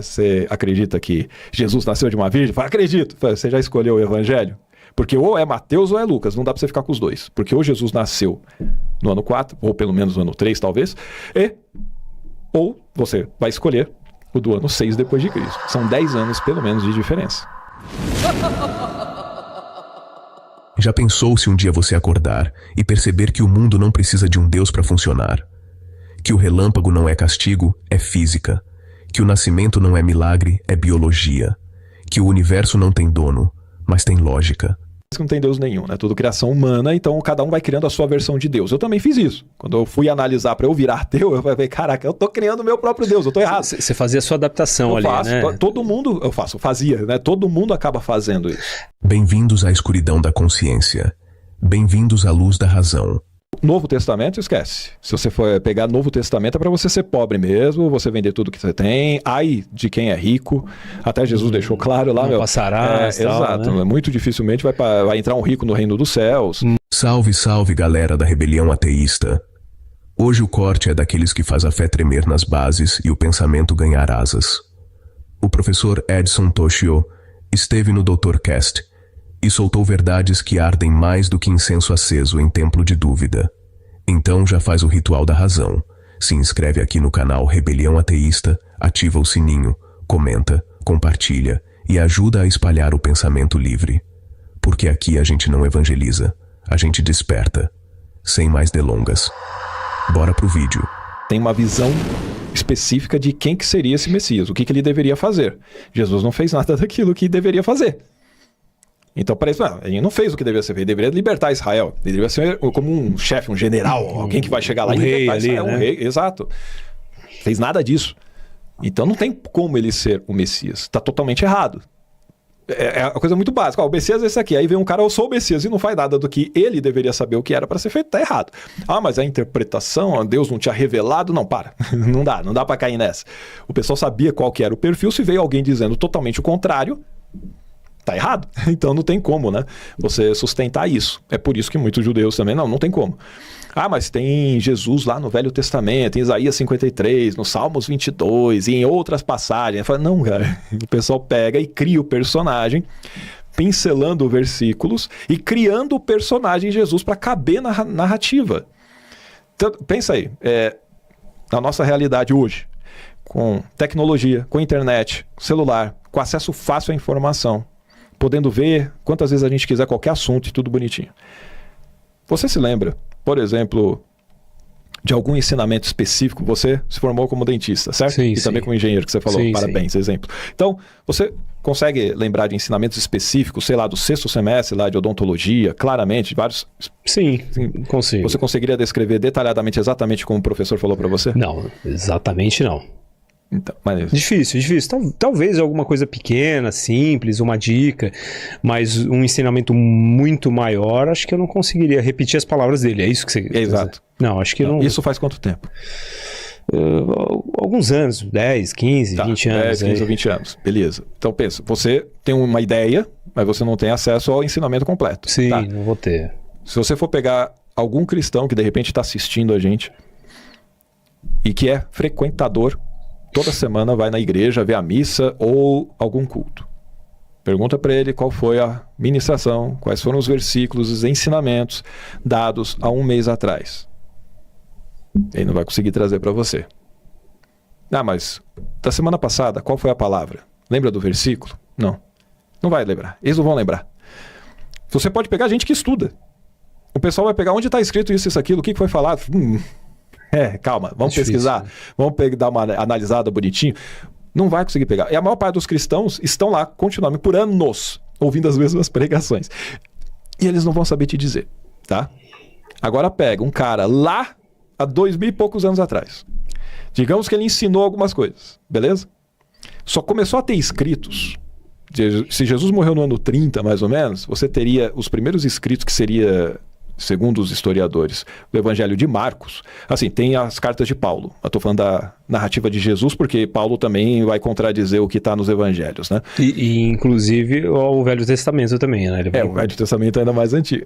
Você acredita que Jesus nasceu de uma virgem? Fala, acredito. Você já escolheu o evangelho? Porque ou é Mateus ou é Lucas, não dá pra você ficar com os dois. Porque ou Jesus nasceu no ano 4, ou pelo menos no ano 3 talvez, ou você vai escolher o do ano 6 depois de Cristo. São 10 anos pelo menos de diferença. Já pensou se um dia você acordar e perceber que o mundo não precisa de um Deus para funcionar? Que o relâmpago não é castigo, é física. Que o nascimento não é milagre, é biologia. Que o universo não tem dono, mas tem lógica. Não tem Deus nenhum, né? Tudo criação humana, então cada um vai criando a sua versão de Deus. Eu também fiz isso. Quando eu fui analisar para eu virar ateu, eu falei, caraca, eu tô criando o meu próprio Deus, eu tô errado. Você fazia a sua adaptação eu ali, faço, né? Todo mundo, fazia, né? Todo mundo acaba fazendo isso. Bem-vindos à escuridão da consciência. Bem-vindos à luz da razão. Novo Testamento, esquece. Se você for pegar Novo Testamento, é para você ser pobre mesmo, você vender tudo que você tem. Ai de quem é rico. Até Jesus deixou claro lá, não passará. Exato. Né? Muito dificilmente vai entrar um rico no reino dos céus. Salve, salve, galera da rebelião ateísta. Hoje o corte é daqueles que faz a fé tremer nas bases e o pensamento ganhar asas. O professor Edson Toshio esteve no Dr. Cast e soltou verdades que ardem mais do que incenso aceso em templo de dúvida. Então já faz o ritual da razão. Se inscreve aqui no canal Rebelião Ateísta, ativa o sininho, comenta, compartilha e ajuda a espalhar o pensamento livre. Porque aqui a gente não evangeliza, a gente desperta. Sem mais delongas. Bora pro vídeo. Tem uma visão específica de quem que seria esse Messias, o que ele deveria fazer. Jesus não fez nada daquilo que deveria fazer. Então, para isso, ele não fez o que deveria ser feito. Ele deveria libertar Israel. Ele deveria ser como um chefe, um general, alguém que vai chegar lá e libertar Israel. Um rei, exato. Fez nada disso. Então, não tem como ele ser o Messias. Está totalmente errado. É uma coisa muito básica. O Messias é esse aqui. Aí vem um cara, eu sou o Messias, e não faz nada do que ele deveria saber o que era para ser feito. Está errado. Mas a interpretação, Deus não tinha revelado. Não, para. Não dá para cair nessa. O pessoal sabia qual que era o perfil. Se veio alguém dizendo totalmente o contrário, tá errado. Então não tem como, né? Você sustentar isso. É por isso que muitos judeus também, não tem como. Mas tem Jesus lá no Velho Testamento, em Isaías 53, no Salmos 22 e em outras passagens. Fala, não, cara. O pessoal pega e cria o personagem, pincelando versículos e criando o personagem Jesus para caber na narrativa. Então, pensa aí, na nossa realidade hoje, com tecnologia, com internet, celular, com acesso fácil à informação, podendo ver quantas vezes a gente quiser qualquer assunto e tudo bonitinho. Você se lembra, por exemplo, de algum ensinamento específico? Você se formou como dentista, certo? Sim, e também como engenheiro que você falou. Parabéns, exemplo. Então, você consegue lembrar de ensinamentos específicos, sei lá, do 6º semestre lá de odontologia, claramente, vários... Sim, consigo. Você conseguiria descrever detalhadamente, exatamente como o professor falou para você? Não, exatamente não. Então, mas... Difícil. Talvez alguma coisa pequena, simples, uma dica, mas um ensinamento muito maior, acho que eu não conseguiria repetir as palavras dele. É isso que você... Exato. Não, acho que não... Isso faz quanto tempo? Alguns anos, 10, 15, 20 anos. 10, 15 ou 20 anos, beleza. Então pensa, você tem uma ideia, mas você não tem acesso ao ensinamento completo. Sim, não vou ter. Se você for pegar algum cristão que de repente está assistindo a gente e que é frequentador, toda semana vai na igreja ver a missa ou algum culto. Pergunta para ele qual foi a ministração, quais foram os versículos, os ensinamentos dados há um mês atrás. Ele não vai conseguir trazer para você. Mas da semana passada, qual foi a palavra? Lembra do versículo? Não vai lembrar. Eles não vão lembrar. Você pode pegar gente que estuda. O pessoal vai pegar onde está escrito isso, aquilo, o que foi falado. Calma, vamos pesquisar, vamos dar uma analisada bonitinho. Não vai conseguir pegar. E a maior parte dos cristãos estão lá continuamente por anos ouvindo as mesmas pregações. E eles não vão saber te dizer, tá? Agora pega um cara lá há 2000 e poucos anos atrás. Digamos que ele ensinou algumas coisas, beleza? Só começou a ter escritos. Se Jesus morreu no ano 30, mais ou menos, você teria os primeiros escritos que seria... Segundo os historiadores, o Evangelho de Marcos, assim, tem as cartas de Paulo. Eu estou falando da narrativa de Jesus, porque Paulo também vai contradizer o que está nos Evangelhos, né? E inclusive o Velho Testamento também, né? O Velho Testamento é ainda mais antigo.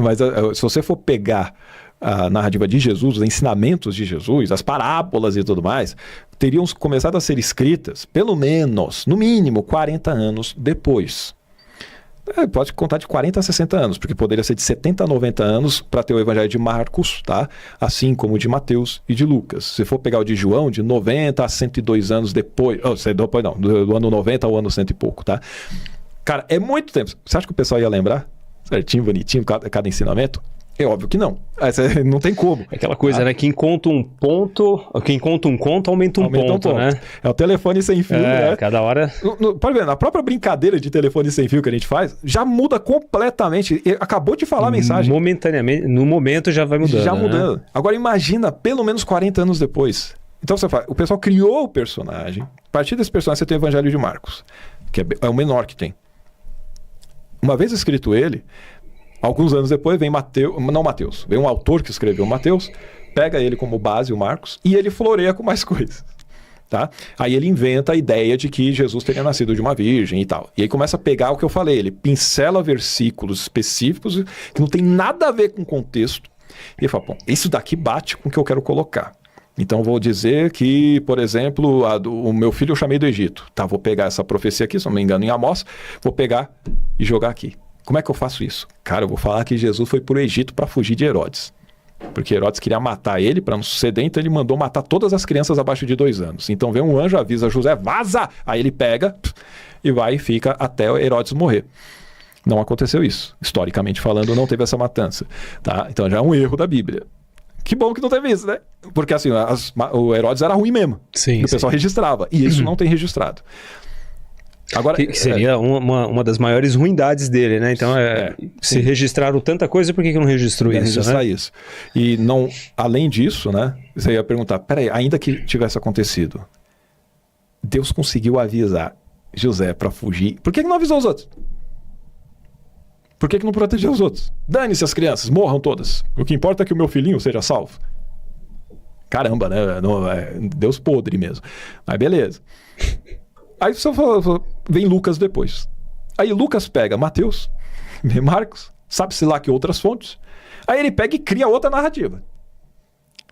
Mas se você for pegar a narrativa de Jesus, os ensinamentos de Jesus, as parábolas e tudo mais, teriam começado a ser escritas, pelo menos, no mínimo, 40 anos depois. Pode contar de 40 a 60 anos, porque poderia ser de 70 a 90 anos para ter o evangelho de Marcos, tá? Assim como o de Mateus e de Lucas. Se for pegar o de João, de 90 a 102 anos depois, do ano 90 ao ano 100 e pouco, tá? Cara, é muito tempo. Você acha que o pessoal ia lembrar? Certinho, bonitinho, cada ensinamento? É óbvio que não. Não tem como. É aquela coisa, né? Quem conta um conto, aumenta um ponto, né? É o telefone sem fio, né? Cada hora... Pode ver, na própria brincadeira de telefone sem fio que a gente faz, já muda completamente. Acabou de falar a mensagem. Momentaneamente, no momento já vai mudando. Já mudando. Né? Agora imagina, pelo menos 40 anos depois. Então você fala, o pessoal criou o personagem. A partir desse personagem você tem o Evangelho de Marcos, que é o menor que tem. Uma vez escrito ele... Alguns anos depois vem vem um autor que escreveu Mateus, pega ele como base, o Marcos, e ele floreia com mais coisas. Tá? Aí ele inventa a ideia de que Jesus teria nascido de uma virgem e tal. E aí começa a pegar o que eu falei, ele pincela versículos específicos que não tem nada a ver com o contexto. E ele fala, bom, isso daqui bate com o que eu quero colocar. Então vou dizer que, por exemplo, o meu filho eu chamei do Egito. Tá, vou pegar essa profecia aqui, se não me engano, em Amós, vou pegar e jogar aqui. Como é que eu faço isso? Cara, eu vou falar que Jesus foi para o Egito para fugir de Herodes. Porque Herodes queria matar ele para não suceder, então ele mandou matar todas as crianças abaixo de 2 anos. Então vem um anjo, avisa José, vaza! Aí ele pega e vai e fica até Herodes morrer. Não aconteceu isso. Historicamente falando, não teve essa matança. Tá? Então já é um erro da Bíblia. Que bom que não teve isso, né? Porque assim, o Herodes era ruim mesmo. Sim, o pessoal registrava. E isso não tem registrado. Agora, que seria uma das maiores ruindades dele, né? Então, se registraram tanta coisa, por que não registrou isso? Registrar né? isso. E não, além disso, né? Você ia perguntar, peraí, ainda que tivesse acontecido, Deus conseguiu avisar José para fugir. Por que não avisou os outros? Por que não protegeu os outros? Dane-se as crianças, morram todas. O que importa é que o meu filhinho seja salvo. Caramba, né? Deus podre mesmo. Mas beleza. Aí você vem Lucas depois. Aí Lucas pega Mateus, vem Marcos, sabe-se lá que outras fontes. Aí ele pega e cria outra narrativa.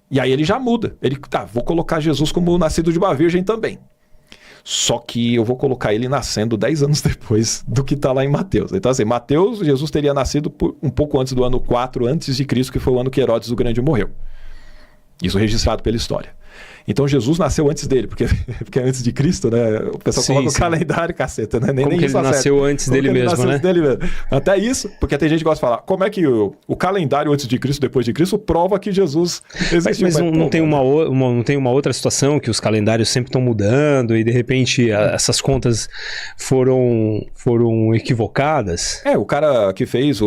E aí ele já muda. Ele, vou colocar Jesus como nascido de uma virgem também. Só que eu vou colocar ele nascendo 10 anos depois do que está lá em Mateus. Então assim, Mateus, Jesus teria nascido um pouco antes do ano 4 a.C., que foi o ano que Herodes o Grande morreu. Isso registrado pela história. Então Jesus nasceu antes dele, porque antes de Cristo, né? O pessoal coloca o calendário, caceta, né? Nem que isso ele nasceu antes dele mesmo, né? Até isso, porque tem gente que gosta de falar, como é que o calendário antes de Cristo, depois de Cristo, prova que Jesus existiu. Mas não tem uma outra situação que os calendários sempre estão mudando e de repente essas contas foram equivocadas? O cara que fez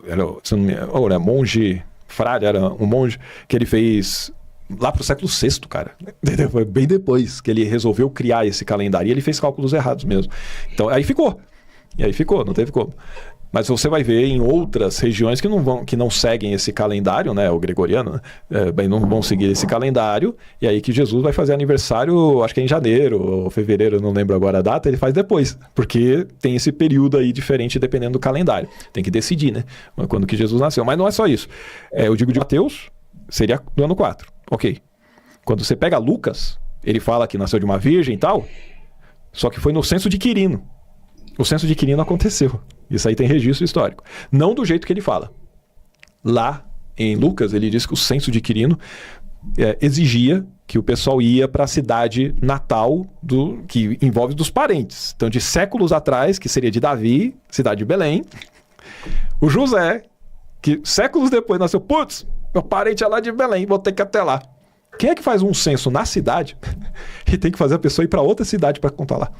era monge, frade, era um monge que ele fez... Lá pro século VI, cara. Foi bem depois que ele resolveu criar esse calendário. E ele fez cálculos errados mesmo. Então, aí ficou. E aí ficou, não teve como. Mas você vai ver em outras regiões que não seguem esse calendário, né? O gregoriano, né? Não vão seguir esse calendário. E aí que Jesus vai fazer aniversário, acho que é em janeiro ou fevereiro, não lembro agora a data, ele faz depois. Porque tem esse período aí diferente dependendo do calendário. Tem que decidir, né? Quando que Jesus nasceu. Mas não é só isso. Eu digo de Mateus, seria do ano 4. Ok. Quando você pega Lucas, ele fala que nasceu de uma virgem e tal, só que foi no censo de Quirino. O censo de Quirino aconteceu. Isso aí tem registro histórico. Não do jeito que ele fala. Lá em Lucas, ele diz que o censo de Quirino exigia que o pessoal ia para a cidade natal que envolve dos parentes. Então, de séculos atrás, que seria de Davi, cidade de Belém, o José, que séculos depois nasceu, meu parente é lá de Belém, vou ter que ir até lá. Quem é que faz um censo na cidade e tem que fazer a pessoa ir para outra cidade para contar lá?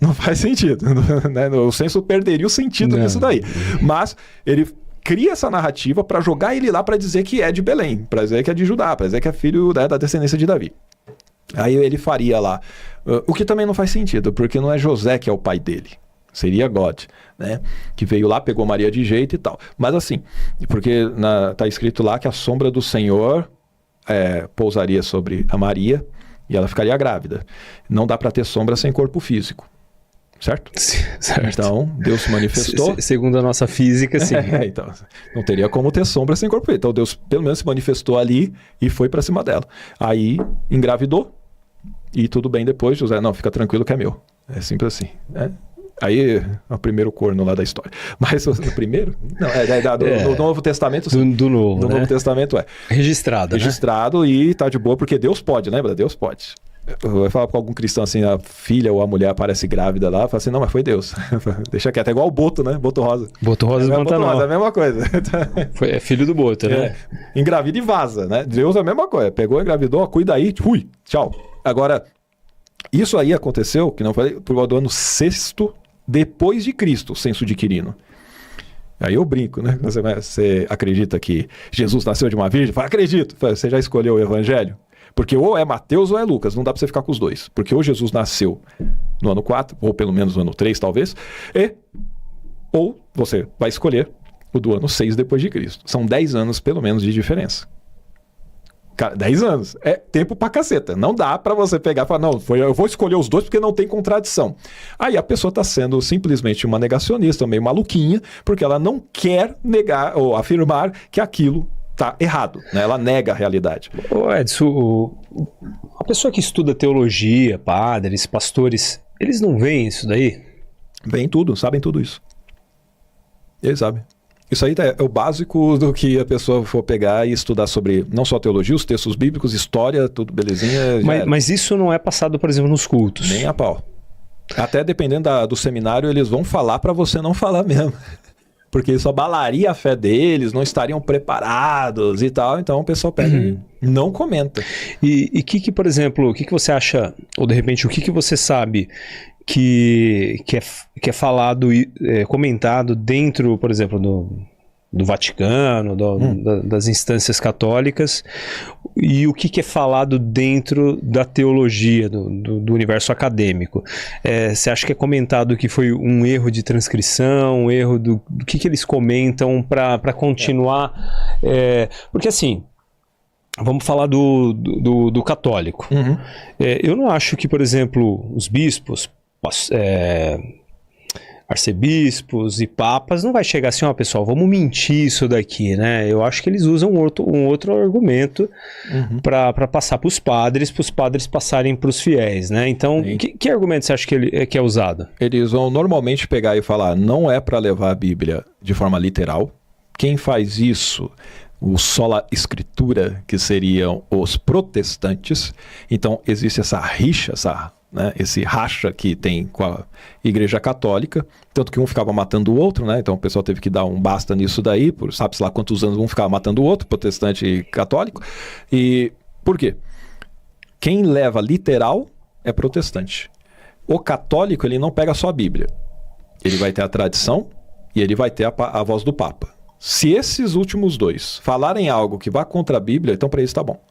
Não faz sentido, né? O censo perderia o sentido disso daí. Mas ele cria essa narrativa para jogar ele lá para dizer que é de Belém, para dizer que é de Judá, para dizer que é filho, né, da descendência de Davi. Aí ele faria lá. O que também não faz sentido, porque não é José que é o pai dele. Seria God, né? Que veio lá, pegou Maria de jeito e tal. Mas assim, porque tá escrito lá que a sombra do Senhor pousaria sobre a Maria e ela ficaria grávida. Não dá para ter sombra sem corpo físico. certo? Certo. Então, Deus se manifestou. Segundo a nossa física, sim. Então, não teria como ter sombra sem corpo. Então, Deus pelo menos se manifestou ali e foi pra cima dela. Aí, engravidou e tudo bem depois. José, não, fica tranquilo que é meu. É simples assim, né? Aí, é o primeiro corno lá da história. Mas o primeiro? Não, do Novo Testamento. Sim. Do Novo, do né? Novo Testamento Registrado, né? E tá de boa, porque Deus pode, lembra? Deus pode. Eu vou falar com algum cristão assim, a filha ou a mulher aparece grávida lá, fala assim, não, mas foi Deus. Deixa quieto, é igual o Boto, né? Boto Rosa. Boto Rosa do Pantanal. É a mesma coisa. É filho do Boto, né? Engravida e vaza, né? Deus é a mesma coisa. Pegou, engravidou, cuida aí, fui, tchau. Agora, isso aí aconteceu, que não foi por volta do ano 6º depois de Cristo, o censo de Quirino. Aí eu brinco, né? Você acredita que Jesus nasceu de uma virgem? Fala, acredito. Você já escolheu o evangelho? Porque ou é Mateus ou é Lucas, não dá pra você ficar com os dois. Porque ou Jesus nasceu no ano 4, ou pelo menos no ano 3, talvez, ou você vai escolher o do ano 6 depois de Cristo. São 10 anos, pelo menos, de diferença. Cara, 10 anos. É tempo pra caceta. Não dá pra você pegar e falar, não, eu vou escolher os dois porque não tem contradição. Aí a pessoa tá sendo simplesmente uma negacionista, meio maluquinha, porque ela não quer negar ou afirmar que aquilo tá errado, né? Ela nega a realidade. Ô Edson, a pessoa que estuda teologia, padres, pastores, eles não veem isso daí? Veem tudo, sabem tudo isso. Eles sabem. Isso aí é o básico do que a pessoa for pegar e estudar sobre não só teologia, os textos bíblicos, história, tudo belezinha. Mas isso não é passado, por exemplo, nos cultos? Nem a pau. Até dependendo do seminário, eles vão falar para você não falar mesmo. Porque isso abalaria a fé deles, não estariam preparados e tal. Então o pessoal pega e não comenta. E que, por exemplo, o que você acha, ou de repente, o que você sabe que é falado, comentado dentro, por exemplo, do Vaticano, das instâncias católicas, e o que é falado dentro da teologia, do universo acadêmico? Você acha que é comentado que foi um erro de transcrição, um erro do que eles comentam para continuar? Porque assim, vamos falar do católico. Eu não acho que, por exemplo, os bispos, arcebispos e papas não vai chegar assim, pessoal, vamos mentir isso daqui, né? Eu acho que eles usam um outro argumento para passar para os padres passarem para os fiéis, né? Então, que argumento você acha que é usado? Eles vão normalmente pegar e falar, não é para levar a Bíblia de forma literal. Quem faz isso, o sola escritura, que seriam os protestantes. Então, existe essa rixa, esse racha que tem com a Igreja Católica, tanto que um ficava matando o outro, né? Então o pessoal teve que dar um basta nisso daí, por sabe-se lá quantos anos um ficava matando o outro, protestante e católico. E por quê? Quem leva literal é protestante. O católico, ele não pega só a Bíblia. Ele vai ter a tradição e ele vai ter a voz do Papa. Se esses últimos dois falarem algo que vá contra a Bíblia, então para eles tá bom.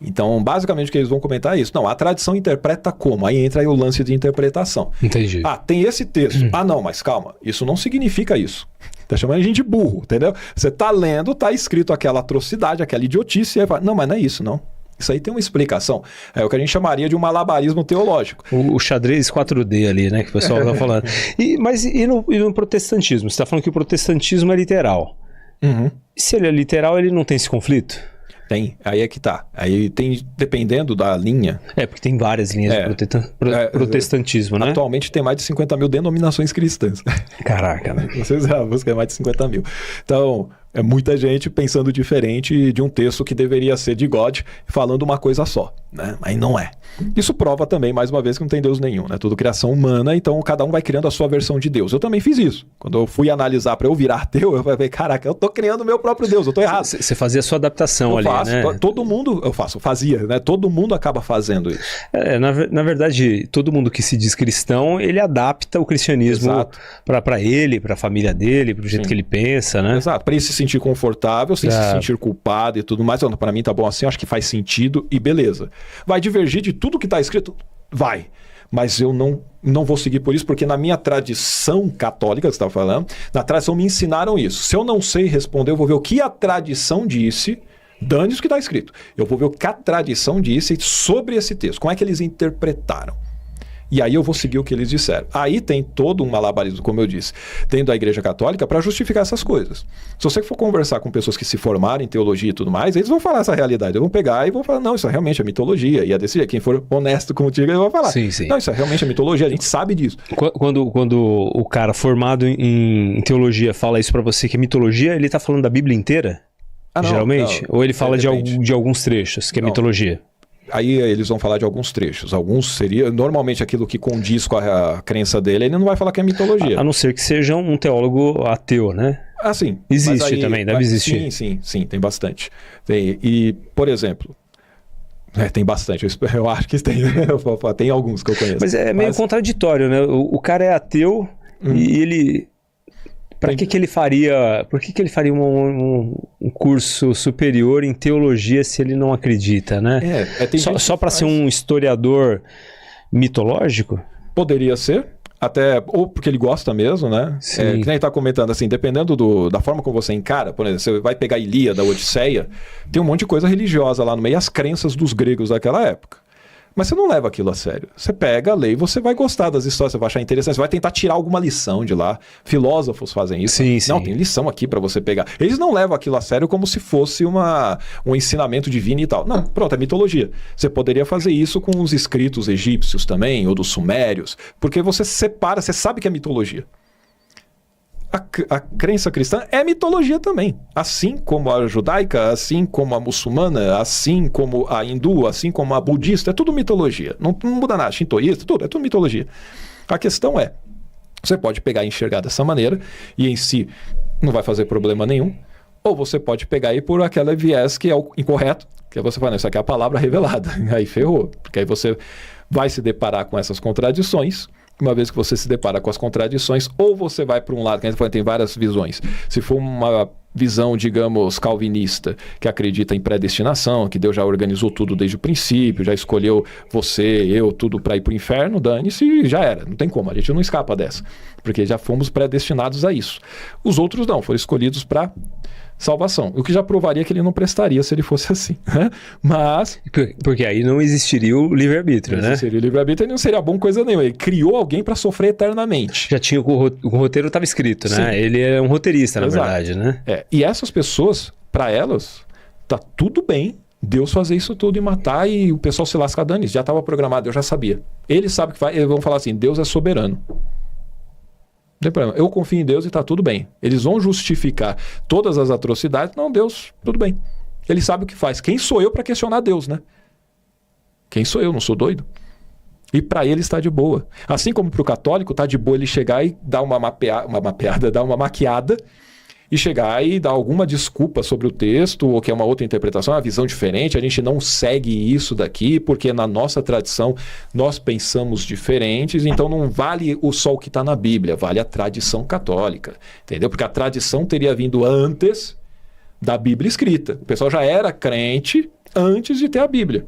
Então, basicamente, o que eles vão comentar é isso. Não, a tradição interpreta como? Aí entra aí o lance de interpretação. Entendi. Tem esse texto. Não, mas calma. Isso não significa isso. Tá chamando a gente de burro, entendeu? Você tá lendo, tá escrito aquela atrocidade, aquela idiotice, e aí fala, não, mas não é isso, não. Isso aí tem uma explicação. É o que a gente chamaria de um malabarismo teológico. O xadrez 4D ali, né? Que o pessoal tá falando. Mas no protestantismo? Você tá falando que o protestantismo é literal. E se ele é literal, ele não tem esse conflito? Tem, aí é que tá. Aí tem, dependendo da linha... porque tem várias linhas de protestantismo, né? Atualmente tem mais de 50 mil denominações cristãs. Caraca, né? Vocês já buscam mais de 50 mil. Então, é muita gente pensando diferente de um texto que deveria ser de God, falando uma coisa só, né? Mas não é. Isso prova também, mais uma vez, que não tem Deus nenhum, né? Tudo criação humana, então cada um vai criando a sua versão de Deus. Eu também fiz isso. Quando eu fui analisar para eu virar ateu, eu falei, caraca, eu tô criando o meu próprio Deus, eu tô errado. Você fazia a sua adaptação ali, faço, né? Todo mundo, fazia, né? Todo mundo acaba fazendo isso. Na verdade, todo mundo que se diz cristão, ele adapta o cristianismo para ele, para a família dele, pro jeito que ele pensa, né? Exato, para ele se sentir confortável, sem se sentir culpado e tudo mais. Para mim tá bom assim, acho que faz sentido e beleza. Vai divergir de tudo que tá escrito? Vai. Mas eu não vou seguir por isso, porque na minha tradição católica, que você estava falando, na tradição me ensinaram isso. Se eu não sei responder, eu vou ver o que a tradição disse, dane-se o que está escrito. Eu vou ver o que a tradição disse sobre esse texto, como é que eles interpretaram. E aí eu vou seguir o que eles disseram. Aí tem todo um malabarismo, como eu disse, dentro da Igreja Católica para justificar essas coisas. Se você for conversar com pessoas que se formaram em teologia e tudo mais, eles vão falar essa realidade. Eles vão pegar e vão falar, não, isso realmente é mitologia. E é desse jeito. Quem for honesto contigo, ele vai falar. Sim, sim. Não, isso realmente é mitologia, a gente sabe disso. Quando o cara formado em teologia fala isso pra você que é mitologia, ele tá falando da Bíblia inteira? Não, geralmente? não, ou ele fala depende. de alguns trechos, que é Não. mitologia? Aí eles vão falar de alguns trechos. Alguns seria, normalmente aquilo que condiz com a crença dele, ele não vai falar que é mitologia. A não ser que seja um teólogo ateu, né? Ah, sim. Existe Mas aí, também, deve existir. Sim, tem bastante. E, por exemplo, tem bastante, eu acho que tem, tem alguns que eu conheço. Mas é meio contraditório, né? O cara é ateu e ele... Por que ele faria um curso superior em teologia se ele não acredita, né? Só para ser um historiador mitológico? Poderia ser, até, ou porque ele gosta mesmo, né? Sim. Que nem ele tá comentando, assim, dependendo da forma como você encara, por exemplo, você vai pegar a Ilíada, a Odisseia, tem um monte de coisa religiosa lá no meio, as crenças dos gregos daquela época. Mas você não leva aquilo a sério. Você pega a lei e você vai gostar das histórias, você vai achar interessante, você vai tentar tirar alguma lição de lá. Filósofos fazem isso. Sim, não, sim. tem lição aqui para você pegar. Eles não levam aquilo a sério como se fosse um ensinamento divino e tal. Não, pronto, é mitologia. Você poderia fazer isso com os escritos egípcios também, ou dos sumérios, porque você separa, você sabe que é mitologia. A crença cristã é mitologia também. Assim como a judaica, assim como a muçulmana, assim como a hindu, assim como a budista, é tudo mitologia. Não muda nada. Shintoísta, é tudo mitologia. A questão é, você pode pegar e enxergar dessa maneira, e em si não vai fazer problema nenhum, ou você pode pegar e por aquele viés que é o incorreto, que é você falar, isso aqui é a palavra revelada. Aí ferrou, porque aí você vai se deparar com essas contradições. Uma vez que você se depara com as contradições, ou você vai para um lado, que a gente tem várias visões. Se for uma visão, digamos, calvinista, que acredita em predestinação, que Deus já organizou tudo desde o princípio, já escolheu você, eu, tudo para ir para o inferno, dane-se e já era. Não tem como, a gente não escapa dessa. Porque já fomos predestinados a isso. Os outros não, foram escolhidos para salvação. O que já provaria que ele não prestaria se ele fosse assim. Mas... Porque aí não existiria o livre-arbítrio, né? Não existiria o livre-arbítrio e não seria bom coisa nenhuma. Ele criou alguém para sofrer eternamente. Já tinha o roteiro estava escrito, né? Sim. Ele é um roteirista, na verdade, né? E essas pessoas, para elas, tá tudo bem Deus fazer isso tudo e matar e o pessoal se lascar dando isso. Já estava programado, eu já sabia. Eles sabem que vai, eles vão falar assim, Deus é soberano. Não tem problema. Eu confio em Deus e está tudo bem. Eles vão justificar todas as atrocidades. Não, Deus, tudo bem. Ele sabe o que faz. Quem sou eu para questionar Deus, né? Quem sou eu? Não sou doido? E para ele está de boa. Assim como para o católico está de boa ele chegar e dar uma mapeada, dar uma maquiada e chegar e dar alguma desculpa sobre o texto ou que é uma outra interpretação, uma visão diferente. A gente não segue isso daqui porque na nossa tradição nós pensamos diferentes, então não vale só o que está na Bíblia, vale a tradição católica, entendeu? Porque a tradição teria vindo antes da Bíblia escrita. O pessoal já era crente antes de ter a Bíblia.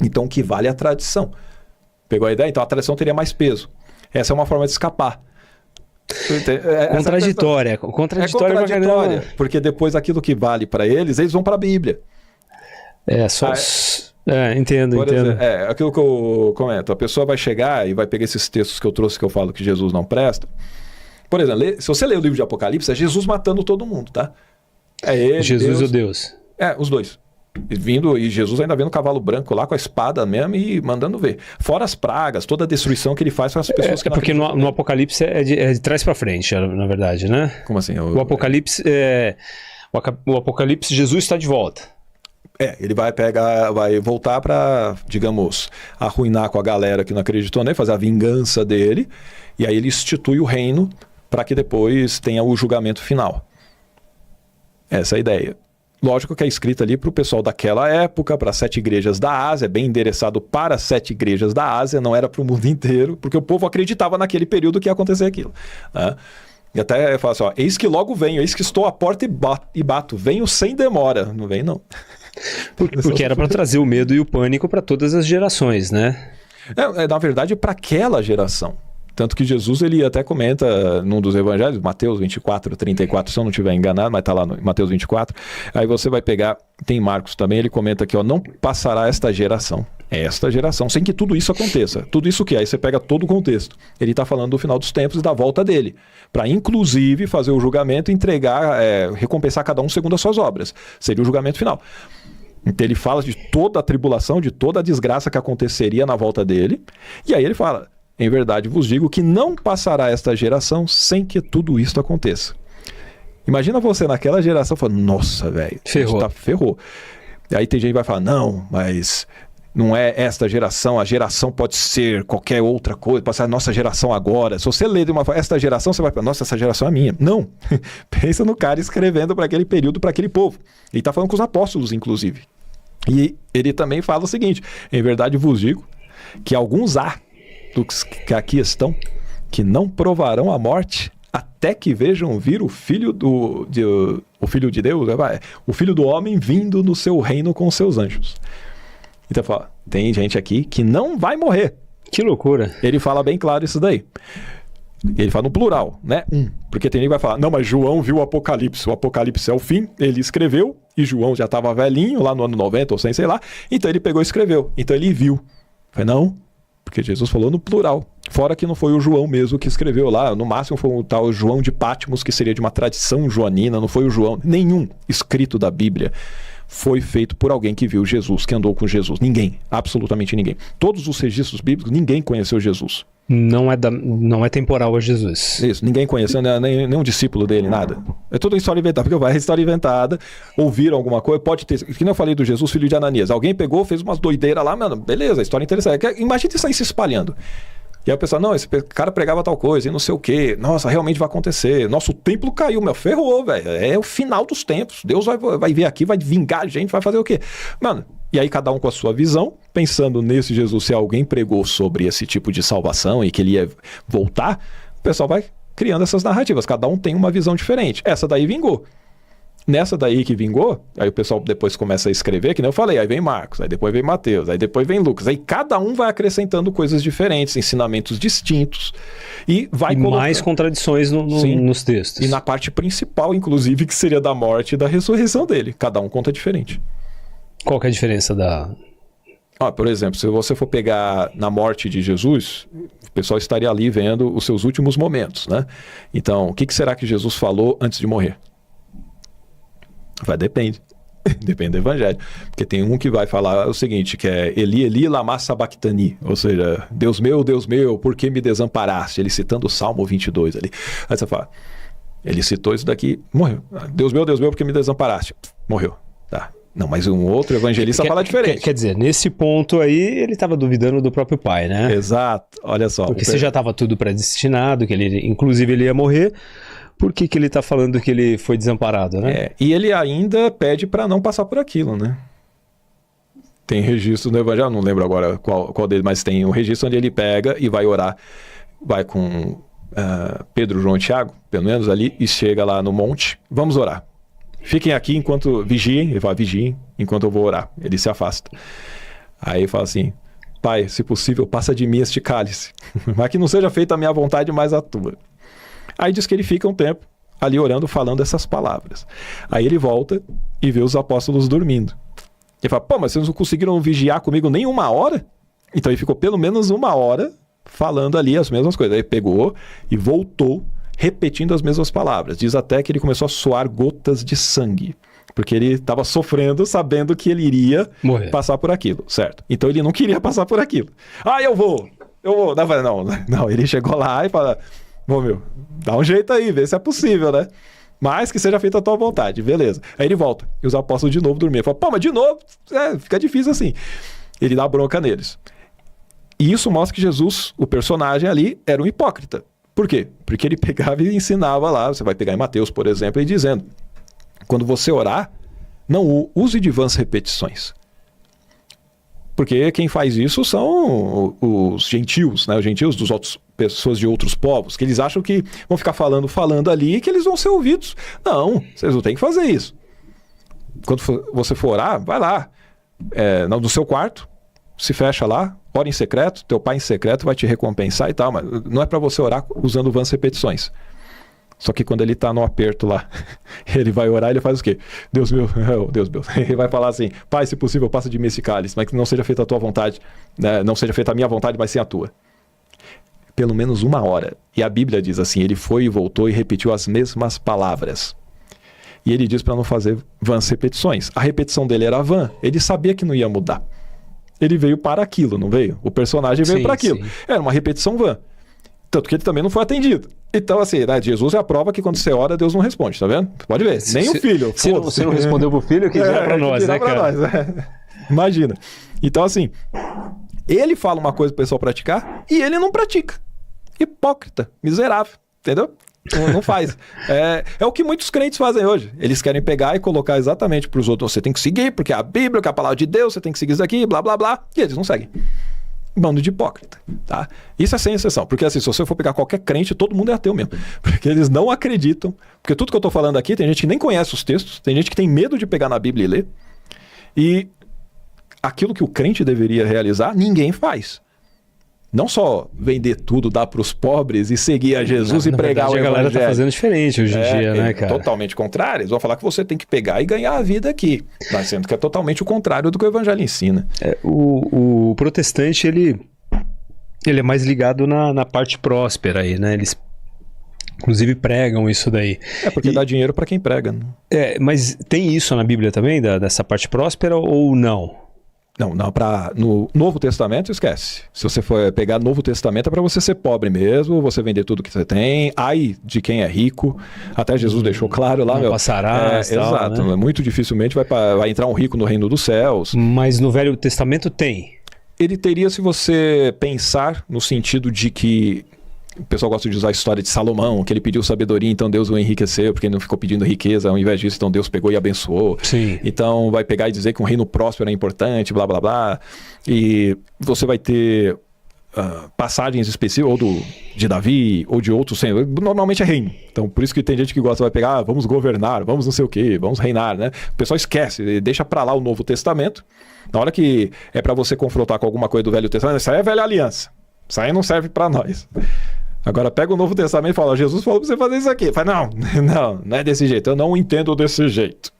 Então o que vale é a tradição. Pegou a ideia? Então a tradição teria mais peso. Essa é uma forma de escapar. Contraditória. É contraditória, porque depois aquilo que vale para eles vão para a Bíblia. Entendo. Exemplo, aquilo que eu comento, a pessoa vai chegar e vai pegar esses textos que eu trouxe que eu falo que Jesus não presta. Por exemplo, se você ler o livro de Apocalipse, é Jesus matando todo mundo, tá? É ele, Jesus ou Deus? Os dois. E Jesus ainda vendo o cavalo branco lá com a espada mesmo e mandando ver. Fora as pragas, toda a destruição que ele faz para as pessoas que não porque no Apocalipse é de trás para frente, na verdade, né? Como assim? O Apocalipse o Apocalipse, Jesus está de volta. Ele vai voltar para, digamos, arruinar com a galera que não acreditou nele, fazer a vingança dele, e aí ele institui o reino para que depois tenha o julgamento final. Essa é a ideia. Lógico que é escrito ali para o pessoal daquela época, para 7 igrejas da Ásia, bem endereçado para as 7 igrejas da Ásia, não era para o mundo inteiro, porque o povo acreditava naquele período que ia acontecer aquilo. Né? E até fala assim, eis que logo venho, eis que estou à porta e bato, venho sem demora. Não vem não. Porque era para trazer o medo e o pânico para todas as gerações, né? Na verdade, para aquela geração. Tanto que Jesus, ele até comenta num dos evangelhos, Mateus 24, 34, se eu não estiver enganado, mas está lá no Mateus 24. Aí você vai pegar, tem Marcos também, ele comenta aqui, não passará esta geração. Esta geração, sem que tudo isso aconteça. Tudo isso o quê? Aí você pega todo o contexto. Ele está falando do final dos tempos e da volta dele. Para, inclusive, fazer o julgamento e entregar, recompensar cada um segundo as suas obras. Seria o julgamento final. Então ele fala de toda a tribulação, de toda a desgraça que aconteceria na volta dele. E aí ele fala, em verdade vos digo que não passará esta geração sem que tudo isso aconteça. Imagina você naquela geração falando, nossa, velho, ferrou. E aí tem gente que vai falar, não, mas... não é esta geração, a geração pode ser qualquer outra coisa, pode ser a nossa geração agora. Se você ler de esta geração, você vai falar, nossa, essa geração é minha. Não. Pensa no cara escrevendo para aquele período, para aquele povo. Ele está falando com os apóstolos, inclusive. E ele também fala o seguinte, em verdade vos digo que alguns há dos que aqui estão que não provarão a morte até que vejam vir o Filho de Deus, o Filho do Homem vindo no seu reino com seus anjos. Então fala, tem gente aqui que não vai morrer. Que loucura. Ele fala bem claro isso daí. Ele fala no plural, né? Porque tem gente que vai falar, não, mas João viu o Apocalipse. O Apocalipse é o fim, ele escreveu, e João já estava velhinho, lá no ano 90 ou 100, sei lá. Então ele pegou e escreveu. Então ele viu. Falei, não, porque Jesus falou no plural. Fora que não foi o João mesmo que escreveu lá. No máximo foi o tal João de Patmos, que seria de uma tradição joanina. Não foi o João. Nenhum escrito da Bíblia foi feito por alguém que viu Jesus, que andou com Jesus. Ninguém, absolutamente ninguém. Todos os registros bíblicos, ninguém conheceu Jesus. Não é temporal a Jesus. Isso, ninguém conheceu, nem um discípulo dele, nada. É tudo história inventada, porque vai história inventada, ouviram alguma coisa, pode ter, que nem eu falei do Jesus, filho de Ananias. Alguém pegou, fez umas doideiras lá, mano, beleza, história interessante. Imagina isso aí se espalhando. E aí o pessoal, não, esse cara pregava tal coisa e não sei o quê. Nossa, realmente vai acontecer. Nosso templo caiu, ferrou, velho. É o final dos tempos. Deus vai vir aqui, vai vingar a gente, vai fazer o quê? Mano, e aí cada um com a sua visão, pensando nesse Jesus, se alguém pregou sobre esse tipo de salvação e que ele ia voltar, o pessoal vai criando essas narrativas. Cada um tem uma visão diferente. Essa daí vingou. Nessa daí que vingou, aí o pessoal depois começa a escrever, que nem eu falei, aí vem Marcos, aí depois vem Mateus, aí depois vem Lucas, aí cada um vai acrescentando coisas diferentes, ensinamentos distintos, e vai colocando mais contradições nos textos. E na parte principal, inclusive, que seria da morte e da ressurreição dele. Cada um conta diferente. Qual que é a diferença da... Por exemplo, se você for pegar na morte de Jesus, o pessoal estaria ali vendo os seus últimos momentos, né? Então, o que será que Jesus falou antes de morrer? Depende. Depende do evangelho. Porque tem um que vai falar o seguinte, que é Eli, Eli, lama sabachthani. Ou seja, Deus meu, por que me desamparaste? Ele citando o Salmo 22 ali. Aí você fala, ele citou isso daqui, morreu. Deus meu, por que me desamparaste? Morreu. Tá. Não, mas um outro evangelista fala diferente. Quer dizer, nesse ponto aí, ele estava duvidando do próprio pai, né? Exato. Olha só. Porque se já estava tudo predestinado, que ele, inclusive, ele ia morrer... Por que ele está falando que ele foi desamparado, né? E ele ainda pede para não passar por aquilo, né? Tem registro no Evangelho, não lembro agora qual dele, mas tem um registro onde ele pega e vai orar, vai com Pedro, João e Tiago, pelo menos ali, e chega lá no monte, vamos orar. Fiquem aqui enquanto vigiem, ele fala, vigiem enquanto eu vou orar. Ele se afasta. Aí ele fala assim, Pai, se possível, passa de mim este cálice, mas que não seja feita a minha vontade, mas a tua. Aí diz que ele fica um tempo ali orando, falando essas palavras. Aí ele volta e vê os apóstolos dormindo. Ele fala, mas vocês não conseguiram vigiar comigo nem 1 hora? Então ele ficou pelo menos 1 hora falando ali as mesmas coisas. Aí pegou e voltou repetindo as mesmas palavras. Diz até que ele começou a suar gotas de sangue. Porque ele estava sofrendo, sabendo que ele iria passar por aquilo, certo? Então ele não queria passar por aquilo. Eu vou. Não, ele chegou lá e fala... Bom, dá um jeito aí, vê se é possível, né? Mas que seja feita a tua vontade, beleza. Aí ele volta, e os apóstolos de novo dormiam. Fala, mas de novo, fica difícil assim. Ele dá bronca neles. E isso mostra que Jesus, o personagem ali, era um hipócrita. Por quê? Porque ele pegava e ensinava lá, você vai pegar em Mateus, por exemplo, e dizendo, quando você orar, não use de vãs repetições. Porque quem faz isso são os gentios, né? Os gentios dos outros, pessoas de outros povos, que eles acham que vão ficar falando ali e que eles vão ser ouvidos. Não, vocês não têm que fazer isso. Quando você for orar, vai lá, no seu quarto, se fecha lá, ora em secreto, teu pai em secreto vai te recompensar e tal, mas não é para você orar usando vãs repetições. Só que quando ele tá no aperto lá, ele vai orar, ele faz o quê? Deus meu, Deus meu. Ele vai falar assim, Pai, se possível, passa de mim esse cálice, mas que não seja feita a tua vontade, né? Não seja feita a minha vontade, mas sim a tua. Pelo menos 1 hora. E a Bíblia diz assim, ele foi e voltou e repetiu as mesmas palavras. E ele diz para não fazer vãs repetições. A repetição dele era vã, ele sabia que não ia mudar. Ele veio para aquilo, não veio? O personagem veio para aquilo. Sim. Era uma repetição vã. Tanto que ele também não foi atendido. Então, assim, né, Jesus é a prova que quando você ora, Deus não responde, tá vendo? Pode ver, nem o filho. Se você não respondeu pro filho, que dirá pra nós, né, cara? Nós, Imagina. Então, assim, ele fala uma coisa pro pessoal praticar e ele não pratica. Hipócrita, miserável, entendeu? Não faz. É o que muitos crentes fazem hoje. Eles querem pegar e colocar exatamente pros outros. Você tem que seguir, porque é a Bíblia, que é a palavra de Deus, você tem que seguir isso aqui, blá, blá, blá. E eles não seguem. Bando de hipócrita, tá? Isso é sem exceção, porque assim, se você for pegar qualquer crente, todo mundo é ateu mesmo, porque eles não acreditam, porque tudo que eu tô falando aqui, tem gente que nem conhece os textos, tem gente que tem medo de pegar na Bíblia e ler, e aquilo que o crente deveria realizar, ninguém faz. Não só vender tudo, dar para os pobres e seguir a Jesus e pregar o evangelho. A galera tá fazendo diferente hoje em dia, né, cara? Totalmente contrário. Eles vão falar que você tem que pegar e ganhar a vida aqui. Mas sendo que é totalmente o contrário do que o evangelho ensina. O protestante, ele é mais ligado na parte próspera aí, né? Eles, inclusive, pregam isso daí. Porque dá dinheiro para quem prega, né? Mas tem isso na Bíblia também, dessa parte próspera ou não? Não, no Novo Testamento, esquece. Se você for pegar Novo Testamento, é para você ser pobre mesmo, você vender tudo que você tem. Ai de quem é rico. Até Jesus deixou claro lá, não passará. Exato. Né? Muito dificilmente vai entrar um rico no reino dos céus. Mas no Velho Testamento tem. Ele teria, se você pensar no sentido de que o pessoal gosta de usar a história de Salomão, que ele pediu sabedoria, então Deus o enriqueceu, porque ele não ficou pedindo riqueza, ao invés disso, então Deus pegou e abençoou. Sim. Então vai pegar e dizer que um reino próspero é importante, blá, blá, blá. E você vai ter passagens específicas, ou de Davi, ou de outros senhores. Normalmente é reino. Então por isso que tem gente que gosta, vai pegar, vamos governar, vamos não sei o quê, vamos reinar, né? O pessoal esquece, deixa pra lá o Novo Testamento. Na hora que é pra você confrontar com alguma coisa do Velho Testamento, isso aí é a velha aliança. Isso aí não serve pra nós. Agora pega o Novo Testamento e fala, Jesus falou pra você fazer isso aqui. Fala, não é desse jeito, eu não entendo desse jeito.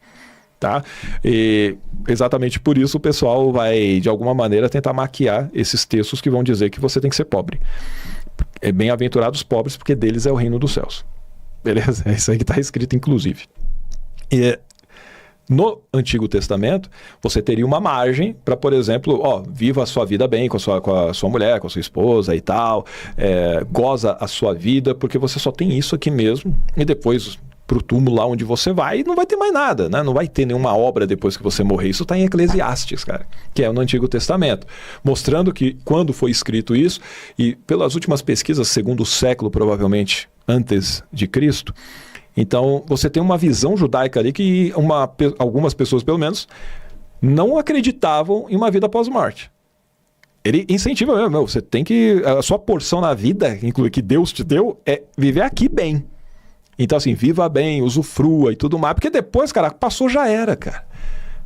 Tá? E exatamente por isso o pessoal vai, de alguma maneira, tentar maquiar esses textos que vão dizer que você tem que ser pobre. É bem-aventurados os pobres, porque deles é o reino dos céus. Beleza? É isso aí que está escrito, inclusive. E no Antigo Testamento, você teria uma margem para, por exemplo, viva a sua vida bem com a sua mulher, com a sua esposa e tal, goza a sua vida, porque você só tem isso aqui mesmo, e depois pro túmulo lá onde você vai, não vai ter mais nada, né? Não vai ter nenhuma obra depois que você morrer. Isso está em Eclesiastes, cara, que é no Antigo Testamento, mostrando que quando foi escrito isso, e pelas últimas pesquisas, segundo século, provavelmente, antes de Cristo, então, você tem uma visão judaica ali que algumas pessoas, pelo menos, não acreditavam em uma vida após morte. Ele incentiva mesmo, você tem que... A sua porção na vida, que Deus te deu, é viver aqui bem. Então, assim, viva bem, usufrua e tudo mais, porque depois, cara, passou, já era, cara.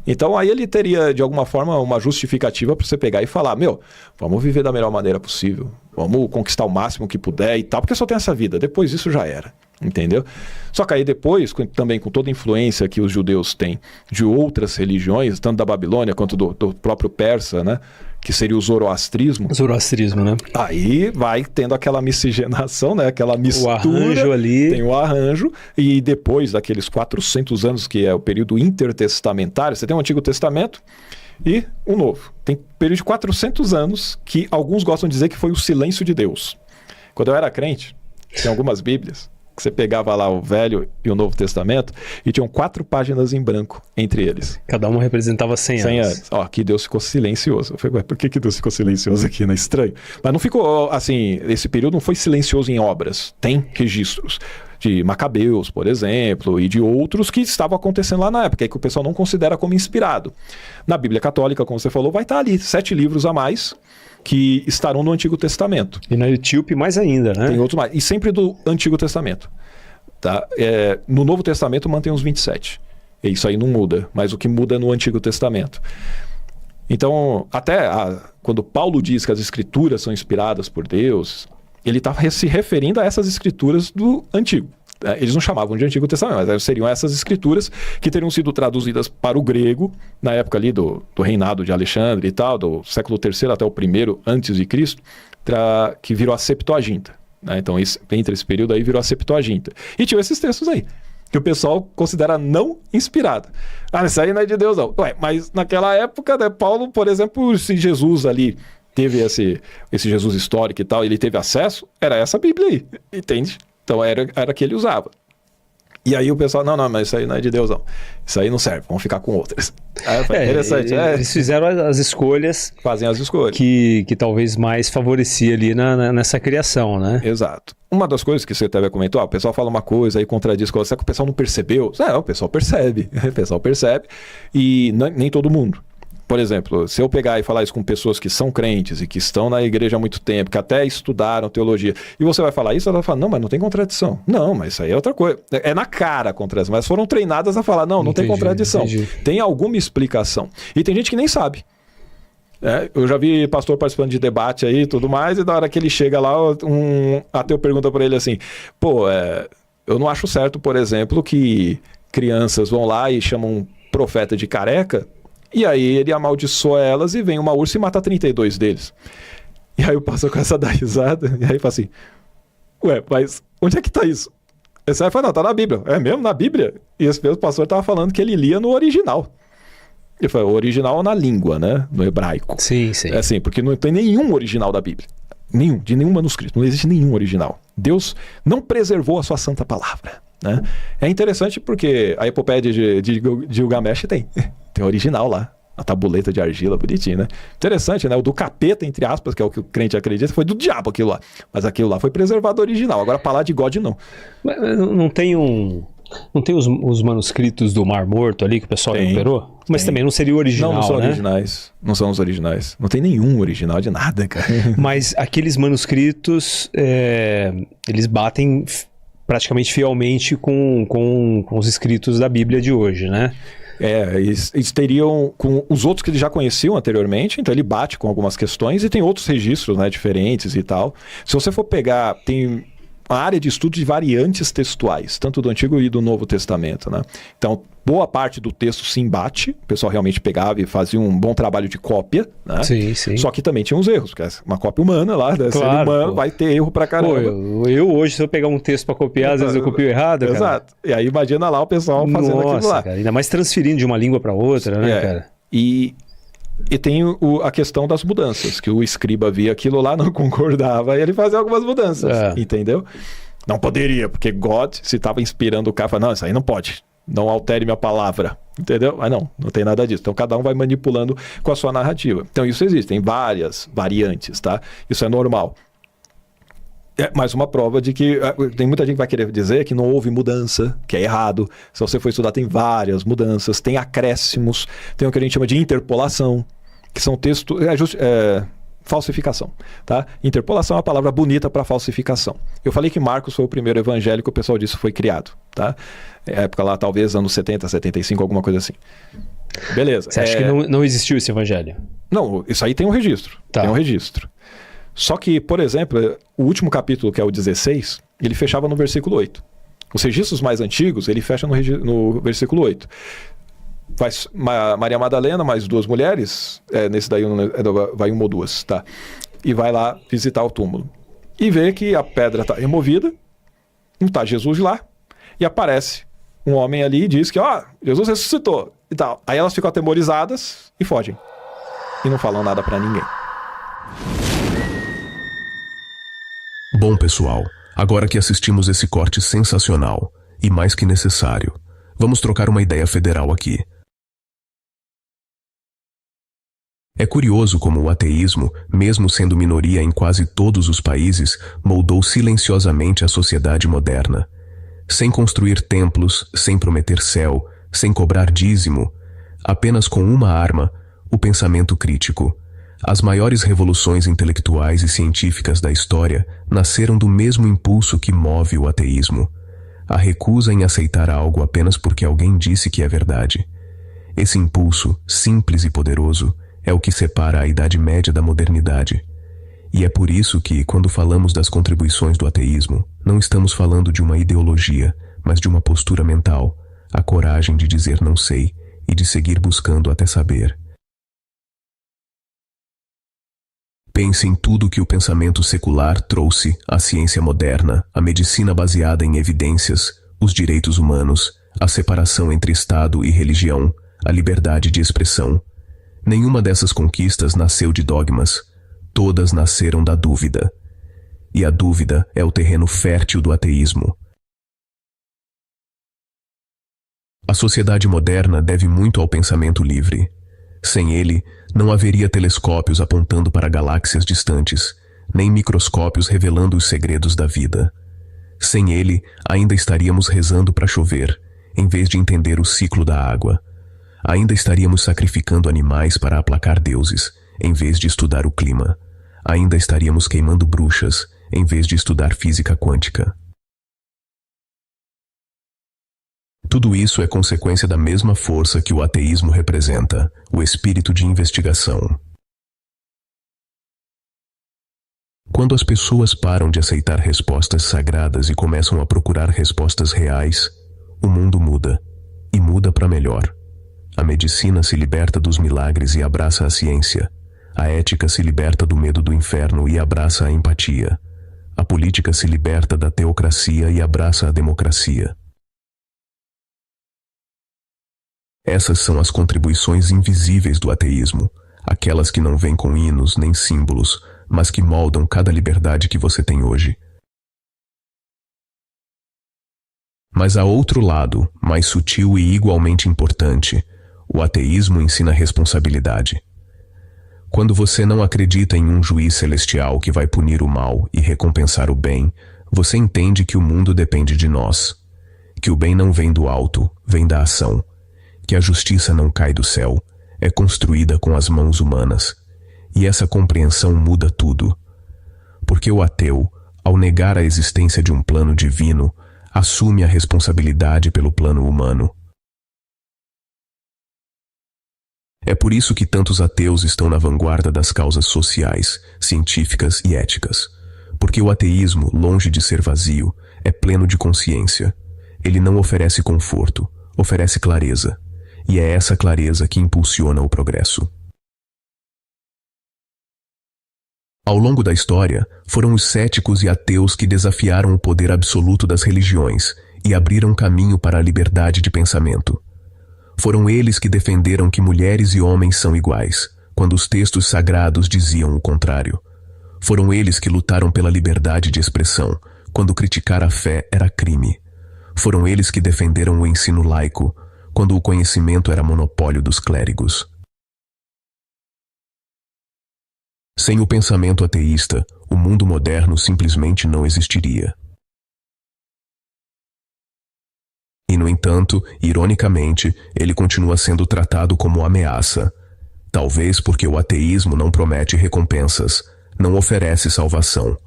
Então, aí ele teria, de alguma forma, uma justificativa para você pegar e falar, vamos viver da melhor maneira possível, vamos conquistar o máximo que puder e tal, porque só tem essa vida, depois isso já era. Entendeu? Só que aí depois, também com toda a influência que os judeus têm de outras religiões, tanto da Babilônia quanto do próprio persa, né? Que seria o zoroastrismo. Zoroastrismo, né? Aí vai tendo aquela miscigenação, né? Aquela mistura. O arranjo ali. Tem o arranjo. E depois daqueles 400 anos, que é o período intertestamentário, você tem o Antigo Testamento e o Novo. Tem período de 400 anos que alguns gostam de dizer que foi o silêncio de Deus. Quando eu era crente, tem algumas bíblias que você pegava lá o Velho e o Novo Testamento e tinham 4 páginas em branco entre eles. Cada uma representava 100 anos. Aqui Deus ficou silencioso. Eu falei, por que Deus ficou silencioso aqui, né? Estranho. Mas não ficou, assim, esse período não foi silencioso em obras. Tem registros de Macabeus, por exemplo, e de outros que estavam acontecendo lá na época, que o pessoal não considera como inspirado. Na Bíblia Católica, como você falou, vai estar ali 7 livros a mais que estarão no Antigo Testamento. E na Etíope mais ainda, né? Tem outros mais. E sempre do Antigo Testamento. Tá? No Novo Testamento mantém os 27. E isso aí não muda. Mas o que muda é no Antigo Testamento. Então, até quando Paulo diz que as Escrituras são inspiradas por Deus, ele está se referindo a essas Escrituras do Antigo. Eles não chamavam de Antigo Testamento, mas seriam essas escrituras que teriam sido traduzidas para o grego, na época ali do reinado de Alexandre e tal, do século III até o I antes de Cristo, que virou a Septuaginta. Né? Então, entre esse período aí, virou a Septuaginta. E tinha esses textos aí, que o pessoal considera não inspirado. Isso aí não é de Deus, não. Mas naquela época, né, Paulo, por exemplo, se Jesus ali teve esse Jesus histórico e tal, ele teve acesso, era essa Bíblia aí, entende? Então era que ele usava. E aí o pessoal, não, mas isso aí não é de Deus, não. Isso aí não serve, vamos ficar com outras. Foi interessante. Eles fizeram as escolhas. Fazem as escolhas. Que talvez mais favorecia ali nessa criação, né? Exato. Uma das coisas que você até comentou, o pessoal fala uma coisa aí contradiz com você, que o pessoal não percebeu. O pessoal percebe. O pessoal percebe. E nem todo mundo. Por exemplo, se eu pegar e falar isso com pessoas que são crentes e que estão na igreja há muito tempo, que até estudaram teologia, e você vai falar isso, ela vai falar, não, mas não tem contradição. Não, mas isso aí é outra coisa. É na cara a contradição, mas foram treinadas a falar, não tem contradição. Entendi. Tem alguma explicação. E tem gente que nem sabe. Eu já vi pastor participando de debate aí e tudo mais, e na hora que ele chega lá, um ateu pergunta para ele assim, eu não acho certo, por exemplo, que crianças vão lá e chamam um profeta de careca, e aí ele amaldiçoa elas e vem uma ursa e mata 32 deles. E aí o pastor começa a dar risada, e aí fala assim, mas onde é que tá isso? Esse aí fala, não, tá na Bíblia. É mesmo? Na Bíblia? E esse mesmo pastor tava falando que ele lia no original. Ele falou, o original na língua, né? No hebraico. Sim. É assim, porque não tem nenhum original da Bíblia. De nenhum manuscrito. Não existe nenhum original. Deus não preservou a sua santa palavra. Né? É interessante porque a epopeia de Gilgamesh tem original lá, a tabuleta de argila, bonitinho, né? Interessante, né? O do capeta, entre aspas, que é o que o crente acredita, foi do diabo aquilo lá. Mas aquilo lá foi preservado original. Agora, falar de God, não. Mas não tem os manuscritos do Mar Morto ali que o pessoal recuperou? Mas também não seria o original, não são né? Originais. Não são os originais. Não tem nenhum original de nada, cara. Mas aqueles manuscritos, eles batem praticamente fielmente com os escritos da Bíblia de hoje, né? Eles teriam com os outros que ele já conheciam anteriormente, então ele bate com algumas questões e tem outros registros, né, diferentes e tal. Se você for pegar, tem uma área de estudo de variantes textuais, tanto do Antigo e do Novo Testamento, né? Então, boa parte do texto se embate, o pessoal realmente pegava e fazia um bom trabalho de cópia, né? Sim. Só que também tinha uns erros, porque uma cópia humana lá, né? Ser humano, vai ter erro pra caramba. Eu hoje, se eu pegar um texto pra copiar, às vezes eu copio errado, cara. Exato. E aí imagina lá o pessoal fazendo aquilo lá. Cara, ainda mais transferindo de uma língua pra outra, né, cara? E tem a questão das mudanças, que o escriba via aquilo lá, não concordava, e ele fazia algumas mudanças, entendeu? Não poderia, porque God, se estava inspirando o cara, fala, não, isso aí não pode, não altere minha palavra, entendeu? Mas não tem nada disso. Então cada um vai manipulando com a sua narrativa. Então isso existe, tem várias variantes, tá? Isso é normal. É mais uma prova de que tem muita gente que vai querer dizer que não houve mudança, que é errado. Se você for estudar, tem várias mudanças, tem acréscimos, tem o que a gente chama de interpolação, que são textos... falsificação, tá? Interpolação é uma palavra bonita para falsificação. Eu falei que Marcos foi o primeiro evangelho que o pessoal disse foi criado, tá? Época lá, talvez, anos 70, 75, alguma coisa assim. Beleza. Você acha que não existiu esse evangelho? Não, isso aí tem um registro. Tá. Tem um registro. Só que, por exemplo, o último capítulo, que é o 16, ele fechava no versículo 8. Os registros mais antigos, ele fecha no versículo 8. Maria Madalena, mais duas mulheres, nesse daí vai uma ou duas, tá? E vai lá visitar o túmulo. E vê que a pedra está removida, não está Jesus lá, e aparece um homem ali e diz que, Jesus ressuscitou e tal. Aí elas ficam atemorizadas e fogem. E não falam nada para ninguém. Bom, pessoal, agora que assistimos esse corte sensacional, e mais que necessário, vamos trocar uma ideia federal aqui. É curioso como o ateísmo, mesmo sendo minoria em quase todos os países, moldou silenciosamente a sociedade moderna. Sem construir templos, sem prometer céu, sem cobrar dízimo, apenas com uma arma, o pensamento crítico. As maiores revoluções intelectuais e científicas da história nasceram do mesmo impulso que move o ateísmo. A recusa em aceitar algo apenas porque alguém disse que é verdade. Esse impulso, simples e poderoso, é o que separa a Idade Média da modernidade. E é por isso que, quando falamos das contribuições do ateísmo, não estamos falando de uma ideologia, mas de uma postura mental, a coragem de dizer não sei e de seguir buscando até saber. Pense em tudo que o pensamento secular trouxe, a ciência moderna, a medicina baseada em evidências, os direitos humanos, a separação entre Estado e religião, a liberdade de expressão. Nenhuma dessas conquistas nasceu de dogmas. Todas nasceram da dúvida. E a dúvida é o terreno fértil do ateísmo. A sociedade moderna deve muito ao pensamento livre. Sem ele, não haveria telescópios apontando para galáxias distantes, nem microscópios revelando os segredos da vida. Sem ele, ainda estaríamos rezando para chover, em vez de entender o ciclo da água. Ainda estaríamos sacrificando animais para aplacar deuses, em vez de estudar o clima. Ainda estaríamos queimando bruxas, em vez de estudar física quântica. Tudo isso é consequência da mesma força que o ateísmo representa, o espírito de investigação. Quando as pessoas param de aceitar respostas sagradas e começam a procurar respostas reais, o mundo muda, e muda para melhor. A medicina se liberta dos milagres e abraça a ciência. A ética se liberta do medo do inferno e abraça a empatia. A política se liberta da teocracia e abraça a democracia. Essas são as contribuições invisíveis do ateísmo, aquelas que não vêm com hinos nem símbolos, mas que moldam cada liberdade que você tem hoje. Mas há outro lado, mais sutil e igualmente importante. O ateísmo ensina responsabilidade. Quando você não acredita em um juiz celestial que vai punir o mal e recompensar o bem, você entende que o mundo depende de nós, que o bem não vem do alto, vem da ação, que a justiça não cai do céu, é construída com as mãos humanas, e essa compreensão muda tudo. Porque o ateu, ao negar a existência de um plano divino, assume a responsabilidade pelo plano humano. É por isso que tantos ateus estão na vanguarda das causas sociais, científicas e éticas. Porque o ateísmo, longe de ser vazio, é pleno de consciência. Ele não oferece conforto, oferece clareza. E é essa clareza que impulsiona o progresso. Ao longo da história, foram os céticos e ateus que desafiaram o poder absoluto das religiões e abriram caminho para a liberdade de pensamento. Foram eles que defenderam que mulheres e homens são iguais, quando os textos sagrados diziam o contrário. Foram eles que lutaram pela liberdade de expressão, quando criticar a fé era crime. Foram eles que defenderam o ensino laico, quando o conhecimento era monopólio dos clérigos. Sem o pensamento ateísta, o mundo moderno simplesmente não existiria. E, no entanto, ironicamente, ele continua sendo tratado como ameaça. Talvez porque o ateísmo não promete recompensas, não oferece salvação.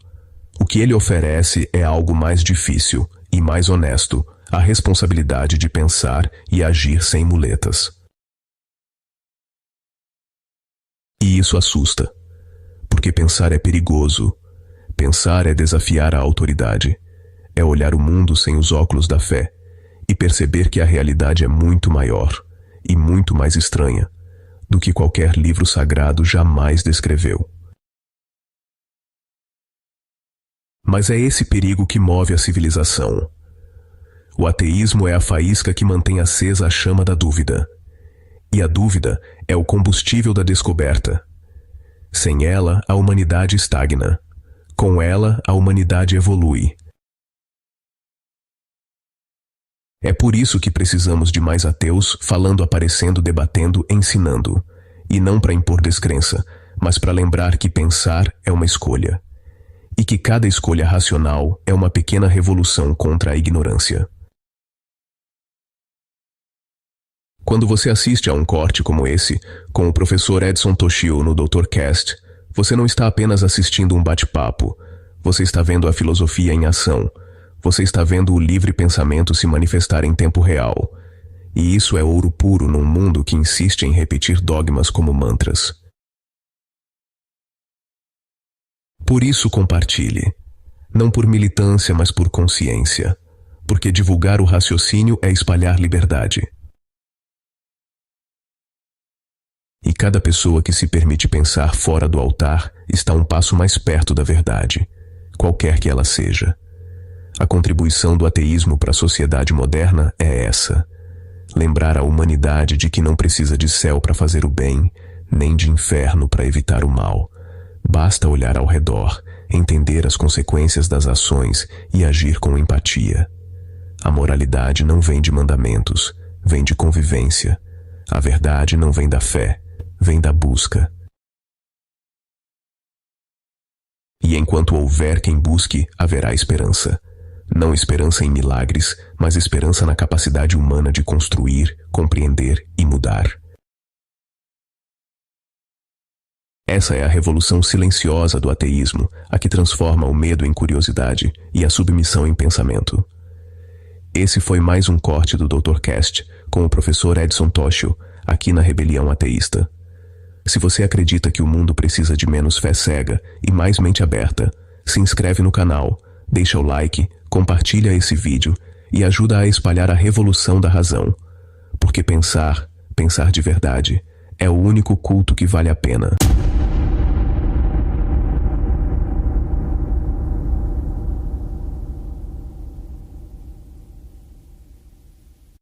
O que ele oferece é algo mais difícil e mais honesto, a responsabilidade de pensar e agir sem muletas. E isso assusta, porque pensar é perigoso. Pensar é desafiar a autoridade, é olhar o mundo sem os óculos da fé e perceber que a realidade é muito maior e muito mais estranha do que qualquer livro sagrado jamais descreveu. Mas é esse perigo que move a civilização. O ateísmo é a faísca que mantém acesa a chama da dúvida. E a dúvida é o combustível da descoberta. Sem ela, a humanidade estagna. Com ela, a humanidade evolui. É por isso que precisamos de mais ateus falando, aparecendo, debatendo, ensinando. E não para impor descrença, mas para lembrar que pensar é uma escolha. E que cada escolha racional é uma pequena revolução contra a ignorância. Quando você assiste a um corte como esse, com o professor Edson Toshio no Dr. Cast, você não está apenas assistindo um bate-papo, você está vendo a filosofia em ação, você está vendo o livre pensamento se manifestar em tempo real. E isso é ouro puro num mundo que insiste em repetir dogmas como mantras. Por isso compartilhe. Não por militância, mas por consciência. Porque divulgar o raciocínio é espalhar liberdade. E cada pessoa que se permite pensar fora do altar está um passo mais perto da verdade, qualquer que ela seja. A contribuição do ateísmo para a sociedade moderna é essa: lembrar a humanidade de que não precisa de céu para fazer o bem, nem de inferno para evitar o mal. Basta olhar ao redor, entender as consequências das ações e agir com empatia. A moralidade não vem de mandamentos, vem de convivência. A verdade não vem da fé, vem da busca. E enquanto houver quem busque, haverá esperança. Não esperança em milagres, mas esperança na capacidade humana de construir, compreender e mudar. Essa é a revolução silenciosa do ateísmo, a que transforma o medo em curiosidade e a submissão em pensamento. Esse foi mais um corte do DrCast com o professor Edson Toshio, aqui na Rebelião Ateísta. Se você acredita que o mundo precisa de menos fé cega e mais mente aberta, se inscreve no canal, deixa o like, compartilha esse vídeo e ajuda a espalhar a revolução da razão. Porque pensar de verdade, é o único culto que vale a pena.